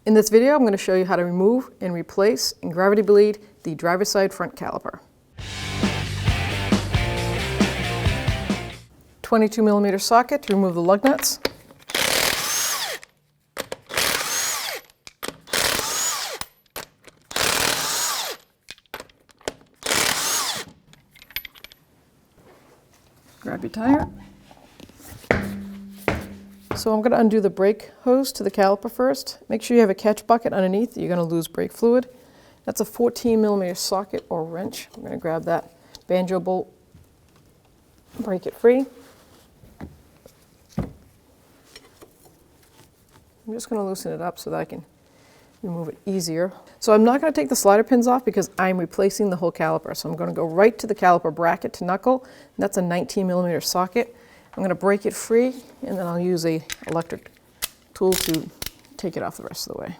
In this video, I'm going to show you how to remove and replace and gravity bleed the driver's side front caliper. 22mm socket to remove the lug nuts. Grab your tire. So I'm going to undo the brake hose to the caliper first. Make sure you have a catch bucket underneath. You're going to lose brake fluid. That's a 14mm socket or wrench. I'm going to grab that banjo bolt, break it free. I'm just going to loosen it up so that I can remove it easier. So I'm not going to take the slider pins off because I'm replacing the whole caliper. So I'm going to go right to the caliper bracket to knuckle. And that's a 19mm socket. I'm going to break it free, and then I'll use an electric tool to take it off the rest of the way.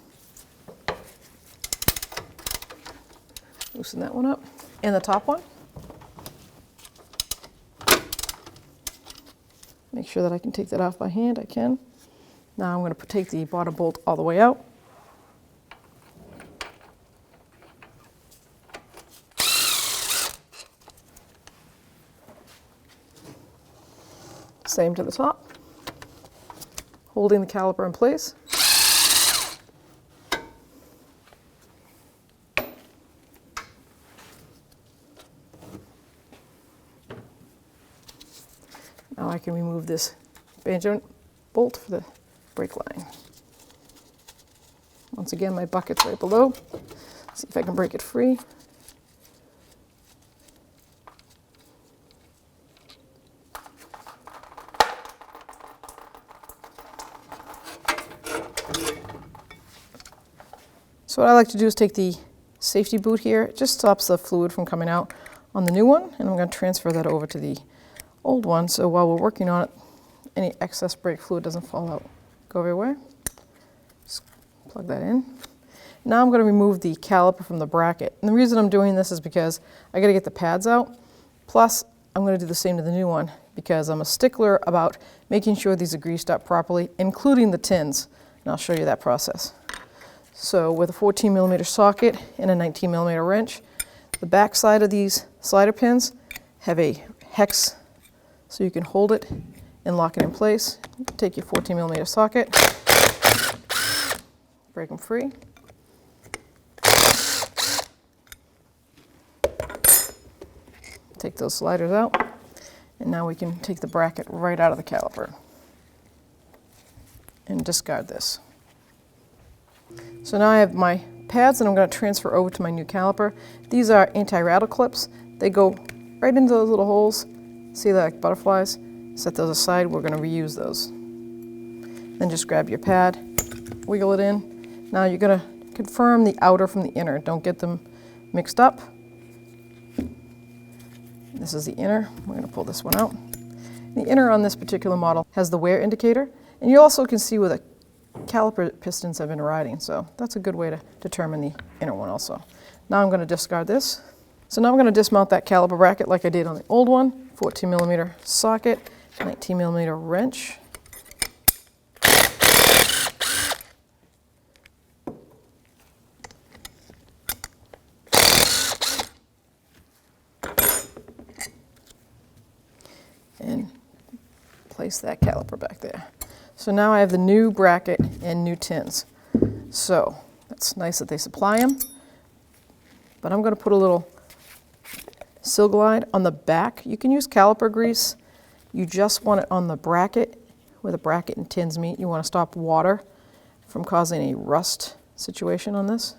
Loosen that one up. And the top one. Make sure that I can take that off by hand. I can. Now I'm going to take the bottom bolt all the way out. Same to the top, holding the caliper in place. Now I can remove this banjo bolt for the brake line. Once again, my bucket's right below. See if I can break it free. So what I like to do is take the safety boot here. It just stops the fluid from coming out on the new one, and I'm going to transfer that over to the old one. So while we're working on it, any excess brake fluid doesn't fall out, go everywhere. Just plug that in. Now I'm going to remove the caliper from the bracket. And the reason I'm doing this is because I got to get the pads out. Plus, I'm going to do the same to the new one because I'm a stickler about making sure these are greased up properly, including the tins. And I'll show you that process. So with a 14mm socket and a 19mm wrench, the back side of these slider pins have a hex so you can hold it and lock it in place. Take your 14mm socket, break them free. Take those sliders out, and now we can take the bracket right out of the caliper and discard this. So now I have my pads that I'm going to transfer over to my new caliper. These are anti-rattle clips. They go right into those little holes. See that, like butterflies? Set those aside. We're going to reuse those. Then just grab your pad, wiggle it in. Now you're going to confirm the outer from the inner. Don't get them mixed up. This is the inner. We're going to pull this one out. The inner on this particular model has the wear indicator, and you also can see where the caliper pistons have been riding, so that's a good way to determine the inner one also. Now I'm going to discard this. So now I'm going to dismount that caliper bracket like I did on the old one. 14mm socket, 19mm wrench. And place that caliper back there. So now I have the new bracket and new tins. So that's nice that they supply them. But I'm going to put a little Silglide on the back. You can use caliper grease. You just want it on the bracket where the bracket and tins meet. You want to stop water from causing a rust situation on this.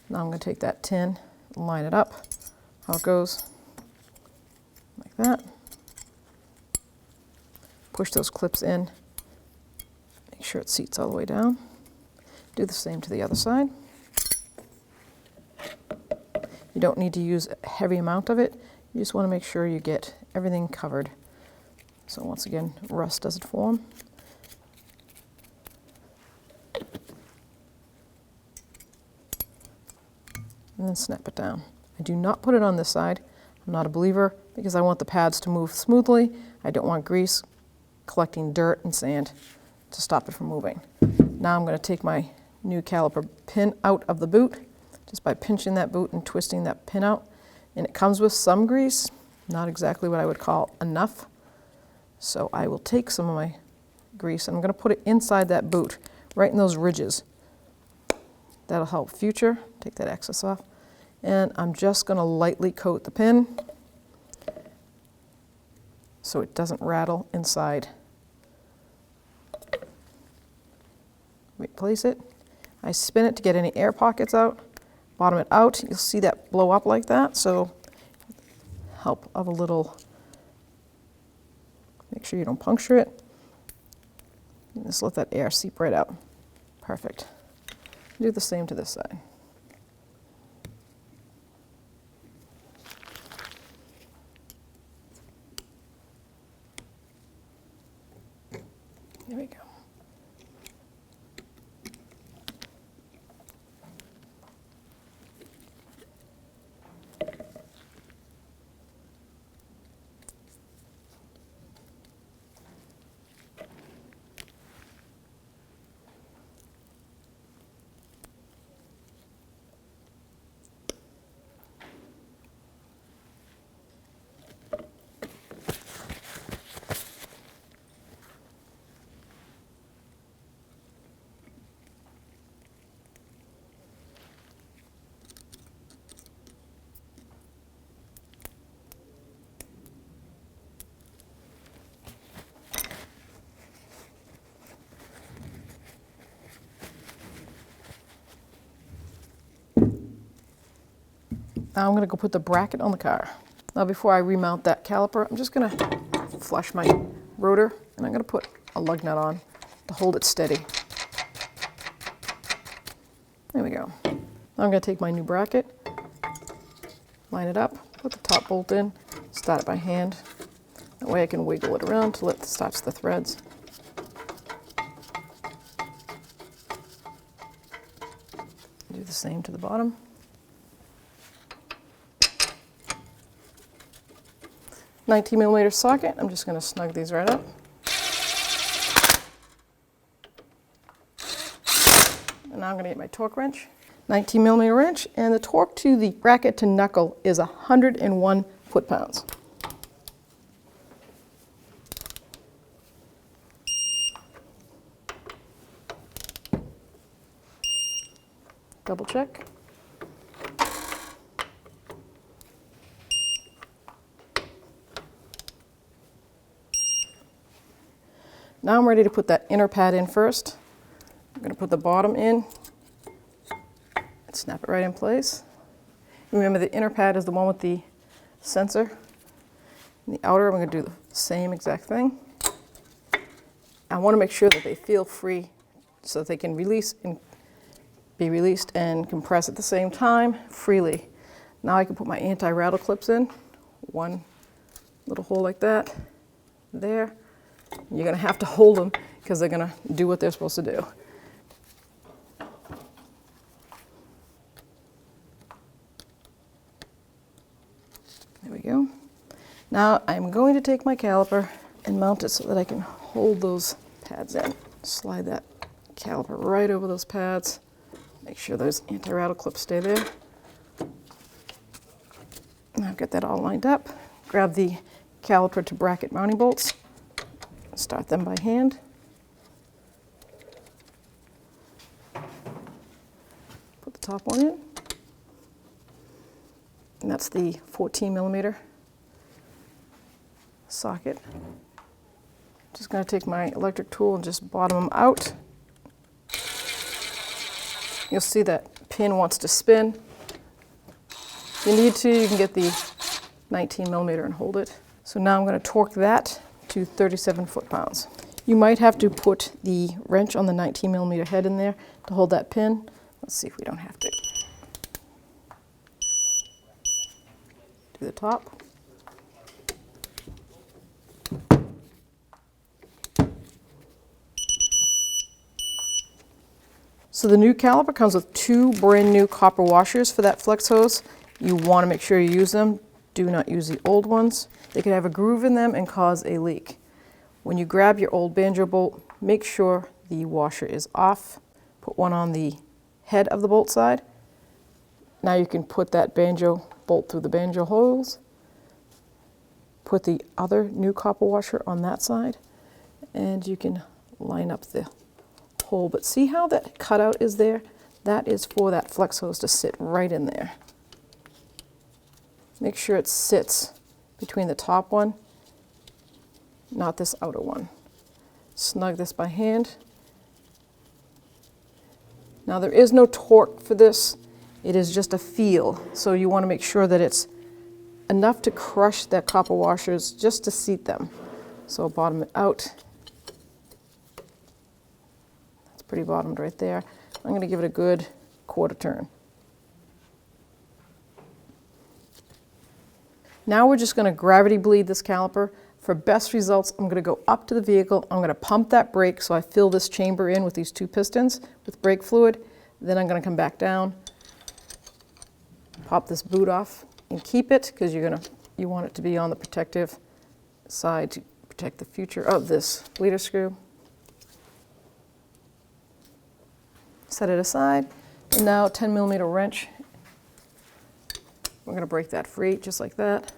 Now I'm going to take that tin and line it up. How it goes, like that. Push those clips in, make sure it seats all the way down. Do the same to the other side. You don't need to use a heavy amount of it. You just want to make sure you get everything covered. So once again, rust doesn't form. And then snap it down. I do not put it on this side. I'm not a believer because I want the pads to move smoothly. I don't want grease collecting dirt and sand to stop it from moving. Now I'm going to take my new caliper pin out of the boot just by pinching that boot and twisting that pin out. And it comes with some grease, not exactly what I would call enough. So I will take some of my grease and I'm going to put it inside that boot, right in those ridges. That'll help future, take that excess off. And I'm just going to lightly coat the pin so it doesn't rattle inside. Replace it. I spin it to get any air pockets out. Bottom it out. You'll see that blow up like that, so help of a little, make sure you don't puncture it. And just let that air seep right out. Perfect. Do the same to this side. There we go. Now I'm going to go put the bracket on the car. Now before I remount that caliper, I'm just going to flush my rotor and I'm going to put a lug nut on to hold it steady. There we go. Now I'm going to take my new bracket, line it up, put the top bolt in, start it by hand. That way I can wiggle it around till it stops the threads. Do the same to the bottom. $19mm socket, I'm just going to snug these right up. And now I'm going to get my torque wrench, 19mm wrench, and the torque to the bracket to knuckle is 101 foot-pounds. Double check. Now I'm ready to put that inner pad in first. I'm going to put the bottom in and snap it right in place. Remember, the inner pad is the one with the sensor. And the outer, I'm going to do the same exact thing. I want to make sure that they feel free so that they can release and be released and compress at the same time freely. Now I can put my anti-rattle clips in. One little hole like that, there. You're going to have to hold them because they're going to do what they're supposed to do. There we go. Now I'm going to take my caliper and mount it so that I can hold those pads in. Slide that caliper right over those pads. Make sure those anti-rattle clips stay there. Now I've got that all lined up. Grab the caliper to bracket mounting bolts. Start them by hand. Put the top one in. And that's the 14mm socket. Just going to take my electric tool and just bottom them out. You'll see that pin wants to spin. If you need to, you can get the 19mm and hold it. So now I'm going to torque that to 37 foot-pounds. You might have to put the wrench on the 19mm head in there to hold that pin. Let's see if we don't have to. Do the top. So the new caliper comes with 2 brand new copper washers for that flex hose. You want to make sure you use them. Do not use the old ones. They could have a groove in them and cause a leak. When you grab your old banjo bolt, make sure the washer is off. Put one on the head of the bolt side. Now you can put that banjo bolt through the banjo holes. Put the other new copper washer on that side, and you can line up the hole. But see how that cutout is there? That is for that flex hose to sit right in there. Make sure it sits between the top one, not this outer one. Snug this by hand. Now there is no torque for this. It is just a feel. So you want to make sure that it's enough to crush that copper washers just to seat them. So bottom it out. That's pretty bottomed right there. I'm going to give it a good quarter turn. Now we're just going to gravity bleed this caliper. For best results, I'm going to go up to the vehicle. I'm going to pump that brake so I fill this chamber in with these two pistons with brake fluid. Then I'm going to come back down, pop this boot off, and keep it because you want it to be on the protective side to protect the future of this bleeder screw. Set it aside, and now 10mm wrench. We're going to break that free just like that.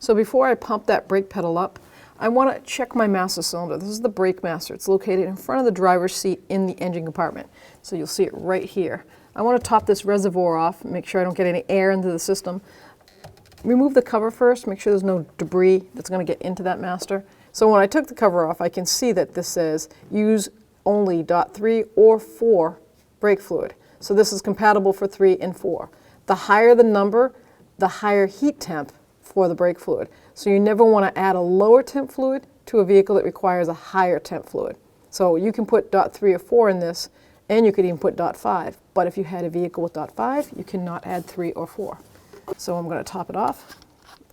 So before I pump that brake pedal up, I want to check my master cylinder. This is the brake master. It's located in front of the driver's seat in the engine compartment. So you'll see it right here. I want to top this reservoir off, make sure I don't get any air into the system. Remove the cover first, make sure there's no debris that's going to get into that master. So when I took the cover off, I can see that this says use only .3 or 4 brake fluid. So this is compatible for 3 and 4. The higher the number, the higher heat temp for the brake fluid. So you never want to add a lower temp fluid to a vehicle that requires a higher temp fluid. So you can put .3 or 4 in this, and you could even put .5. But if you had a vehicle with .5, you cannot add 3 or 4. So I'm going to top it off.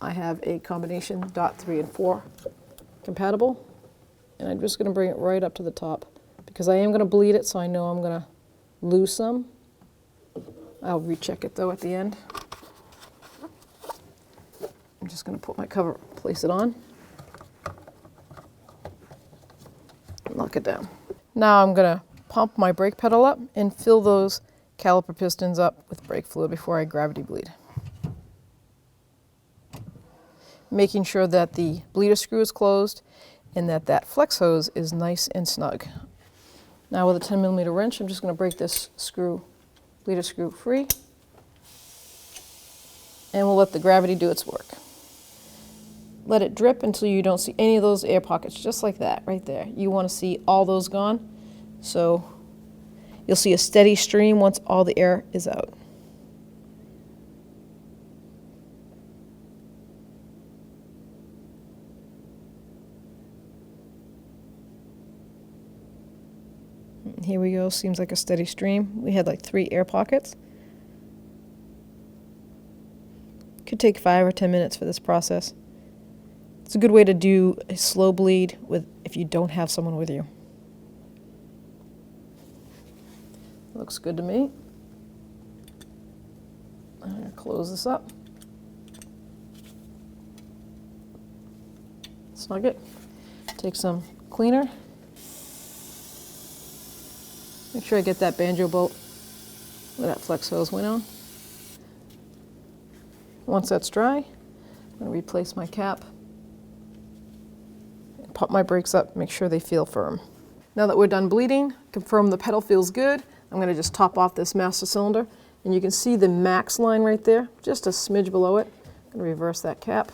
I have a combination .3 and 4 compatible, and I'm just going to bring it right up to the top because I am going to bleed it, so I know I'm going to lose some. I'll recheck it though at the end. I'm just going to put my cover, place it on, lock it down. Now I'm going to pump my brake pedal up and fill those caliper pistons up with brake fluid before I gravity bleed. Making sure that the bleeder screw is closed and that that flex hose is nice and snug. Now with a 10mm wrench, I'm just going to break this screw, bleeder screw free, and we'll let the gravity do its work. Let it drip until you don't see any of those air pockets, just like that right there. You want to see all those gone, so you'll see a steady stream once all the air is out. Here we go, seems like a steady stream. We had like 3 air pockets. Could take 5 or 10 minutes for this process. It's a good way to do a slow bleed if you don't have someone with you. Looks good to me. I'm going to close this up. Snug it. Take some cleaner. Make sure I get that banjo bolt where that flex hose went on. Once that's dry, I'm going to replace my cap. Pump my brakes up, make sure they feel firm. Now that we're done bleeding, confirm the pedal feels good. I'm going to just top off this master cylinder, and you can see the max line right there, just a smidge below it. I'm going to reverse that cap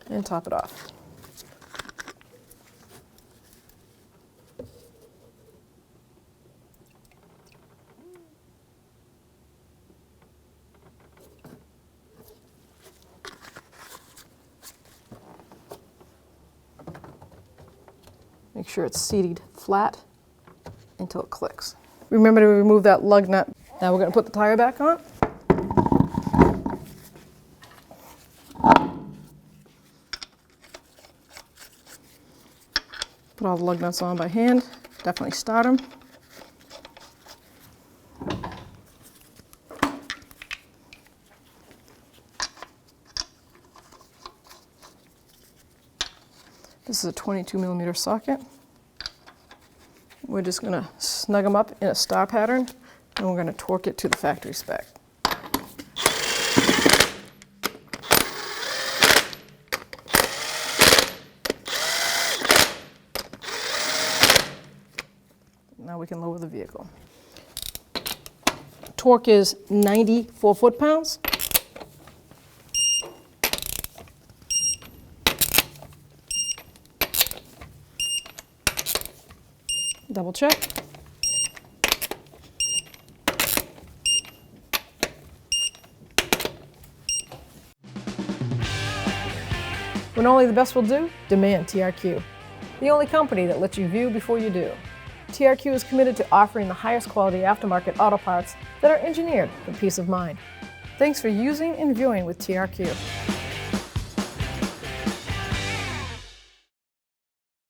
and top it off. Make sure it's seated flat until it clicks. Remember to remove that lug nut. Now we're going to put the tire back on. Put all the lug nuts on by hand. Definitely start them. This is a 22mm socket. We're just going to snug them up in a star pattern, and we're going to torque it to the factory spec. Now we can lower the vehicle. Torque is 94 foot-pounds. Double check. When only the best will do, demand TRQ. The only company that lets you view before you do. TRQ is committed to offering the highest quality aftermarket auto parts that are engineered for peace of mind. Thanks for using and viewing with TRQ.